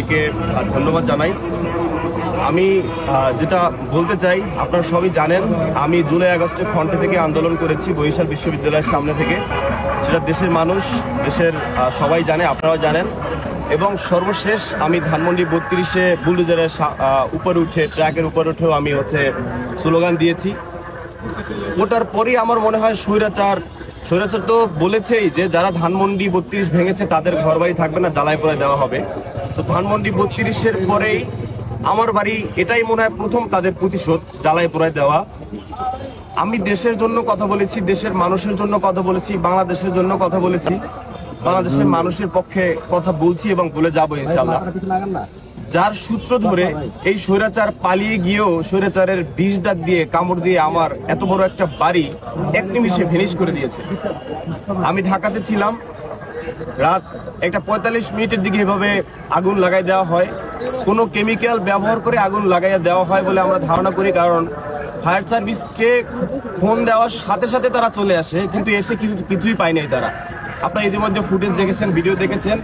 সবাইকে ধন্যবাদ জানাই। আমি যেটা বলতে চাই, আপনারা সবই জানেন আমি জুলাই আগস্টে ফ্রন্টে থেকে আন্দোলন করেছি বরিশাল বিশ্ববিদ্যালয়ের সামনে থেকে। সেটা দেশের মানুষ, দেশের সবাই জানে, আপনারাও জানেন। এবং সর্বশেষ আমি ধানমন্ডি 32-এ বুলডোজারের উপরে উঠে, ট্র্যাকের উপরে উঠেও আমি স্লোগান দিয়েছি। ওটার পরই আমার মনে হয় স্বৈরাচার তো বলেছেই যে যারা ধানমন্ডি 32 ভেঙেছে তাদের ঘর বাড়ি থাকবে না, জ্বালায় পোড়ায় দেওয়া হবে। তো ধানমন্ডি 32-এর পরেই আমার বাড়ি, এটাই মনে হয় প্রথম তাদের প্রতিশোধ, জ্বালায় পোড়ায় দেওয়া। আমি দেশের জন্য কথা বলেছি, দেশের মানুষের জন্য কথা বলেছি, বাংলাদেশের জন্য কথা বলেছি, বাংলাদেশের মানুষের পক্ষে কথা বলছি এবং বলে যাবো ইনশাআল্লাহ। যার সূত্র ধরে এই স্বৈরাচার পালিয়ে গিয়েও স্বৈরাচারের বিষ দাঁত দিয়ে, কামড় দিয়ে আমার এত বড় একটা বাড়ি এক নিমিষে ভেনিশ করে দিয়েছে। আমি ঢাকাতে ছিলাম, রাত 1:45 দিকে এভাবে আগুন লাগাই দেওয়া হয়। কোনো কেমিক্যাল ব্যবহার করে আগুন লাগাইয়া দেওয়া হয় বলে আমরা ধারণা করি, কারণ ফায়ার সার্ভিসকে ফোন দেওয়ার সাথে সাথে তারা চলে আসে, কিন্তু এসে কিছুই পায় নাই তারা। আপনারা ইতিমধ্যে ফুটেজ দেখেছেন, ভিডিও দেখেছেন,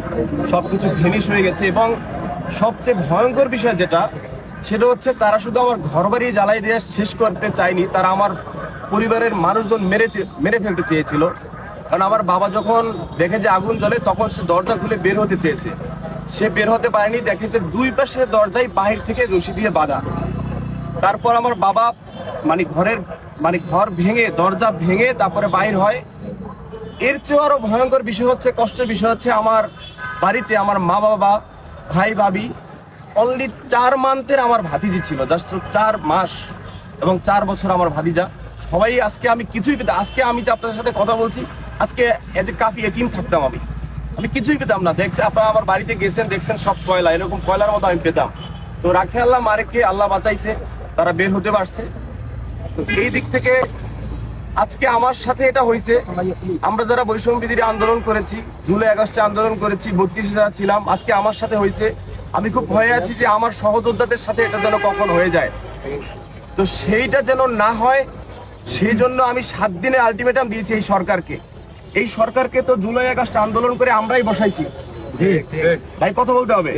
সবকিছু ভেনিশ হয়ে গেছে। এবং সবচেয়ে ভয়ঙ্কর বিষয় যেটা, সেটা হচ্ছে তারা শুধু আমার ঘরবাড়ি জ্বালাই দিয়ে শেষ করতে চায়নি, তারা আমার পরিবারের মানুষজন মেরে ফেলতে চেয়েছিল। কারণ আমার বাবা যখন দেখে যে আগুন জ্বলে, তখন সে দরজা খুলে বের হতে চেয়েছে, সে বের হতে পারেনি। দেখে যে দুই পাশে দরজায় বাহির থেকে রশি দিয়ে বাঁধা। তারপর আমার বাবা ঘর ভেঙে, দরজা ভেঙে তারপরে বাইর হয়। এর চেয়ে আরো ভয়ঙ্কর বিষয় হচ্ছে, কষ্টের বিষয় হচ্ছে, আমার বাড়িতে আমার মা বাবা, ভাই ভাবি, অনলি 4 মান্থের আমার ভাতিজি ছিল, জাস্ট 4 মাস এবং 4 বছর আমার ভাতিজা। সবাই আজকে আমি কিছুই পেতাম, আজকে আমি তো আপনাদের সাথে কথা বলছি, আজকে এজ এ কাফি এতিম থাকতাম, আমি কিছুই পেতাম না। দেখছে আপনারা আমার বাড়িতে গেছেন, দেখছেন সব কয়লা, এরকম কয়লার মতো আমি পেতাম। তো রাখে আল্লাহ, মারেকে আল্লাহ বাঁচাইছে, তারা বের হতে পারছে। তো এই দিক থেকে আজকে আমার সাথে এটা হয়েছে। আমরা যারা বৈষম্য বিরোধী আন্দোলন করেছি, জুলাই আগস্টে আন্দোলন করেছি, 32 যারা ছিলাম, আজকে আমার সাথে হয়েছে। আমি খুব ভয়ে আছি যে আমার সহযোদ্ধাদের সাথে এটা যেন কখন হয়ে যায়। তো সেইটা যেন না হয়, সেই জন্য আমি 7 দিনের আলটিমেটাম দিয়েছি এই সরকারকে। এই সরকারকে তো জুলাই আগস্ট আন্দোলন করে আমরাই বসাইছি, ভাই কথা বলতে হবে।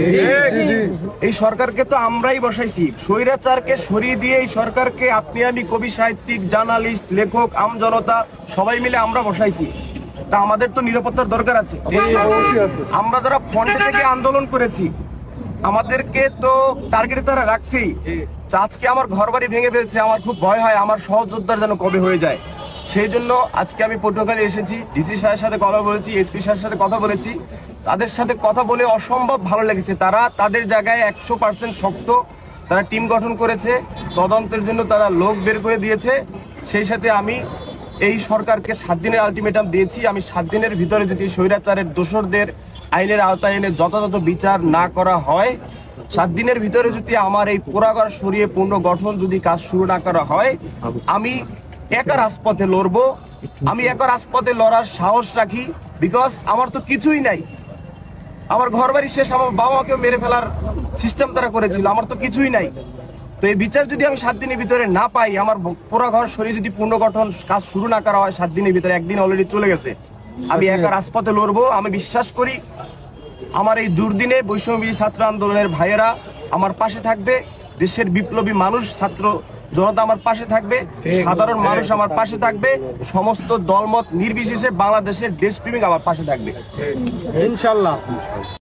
এই সরকারকে তো আমরাই বসাইছি, স্বৈরাচারকে সরিয়ে দিয়ে এই সরকারকে আপনি আমি, কবি সাহিত্যিক, জার্নালিস্ট, লেখক, আমজনতা সবাই মিলে আমরা বসাইছি। তা আমাদের তো নিরাপত্তার দরকার আছে। আমরা যারা ফ্রন্টে থেকে আন্দোলন করেছি, আমাদেরকে তো টার্গেটে তারা রাখছেই। আজকে আমার ঘর বাড়ি ভেঙে ফেলছে, আমার খুব ভয় হয় আমার সহযোদ্ধার যেন কবে হয়ে যায়। সেই জন্য আজকে আমি পটুয়াখালী এসেছি, ডিসি সাহেবের সাথে কথা বলেছি, এসপি সাহেবের সাথে কথা বলেছি। তাদের সাথে কথা বলে অসম্ভব ভালো লেগেছে। তারা তাদের জায়গায় 100% শক্ত, তারা টিম গঠন করেছে, তদন্তের জন্য তারা লোক বের করে দিয়েছে। সেই সাথে আমি এই সরকারকে 7 দিনের আলটিমেটাম দিয়েছি। আমি 7 দিনের ভিতরে যদি স্বৈরাচারের দোষরদের আইনের আওতায় এনে যথাযথ বিচার না করা হয়, 7 দিনের ভিতরে যদি আমার এই পোড়াঘর সরিয়ে পুনর্গঠন যদি কাজ শুরু না করা হয়, আমি একা রাজপথে লড়বো। আমি একা রাজপথে লড়ার সাহস রাখি, বিকজ আমার তো কিছুই নাই। আমার ঘর বাড়ি শেষ, আমার বাবা মাকে মেরে ফেলার সিস্টেম তারা করেছিল, আমার তো কিছুই নাই। তো এই বিচার যদি আমি 7 দিনের ভিতরে না পাই, আমার পোড়া ঘর সরিয়ে যদি পুনর্গঠন কাজ শুরু না করা হয় 7 দিনের ভিতরে, একদিন অলরেডি চলে গেছে, আমি একা রাজপথে লড়বো। আমি বিশ্বাস করি আমার এই দুর্দিনে বৈষম্যবিরোধী ছাত্র আন্দোলনের ভাইয়েরা আমার পাশে থাকবে, দেশের বিপ্লবী মানুষ, ছাত্র জনতা আমার পাশে থাকবে, সাধারণ মানুষ আমার পাশে থাকবে, সমস্ত দলমত নির্বিশেষে বাংলাদেশের দেশপ্রেমিক আমার পাশে থাকবে ইনশাআল্লাহ।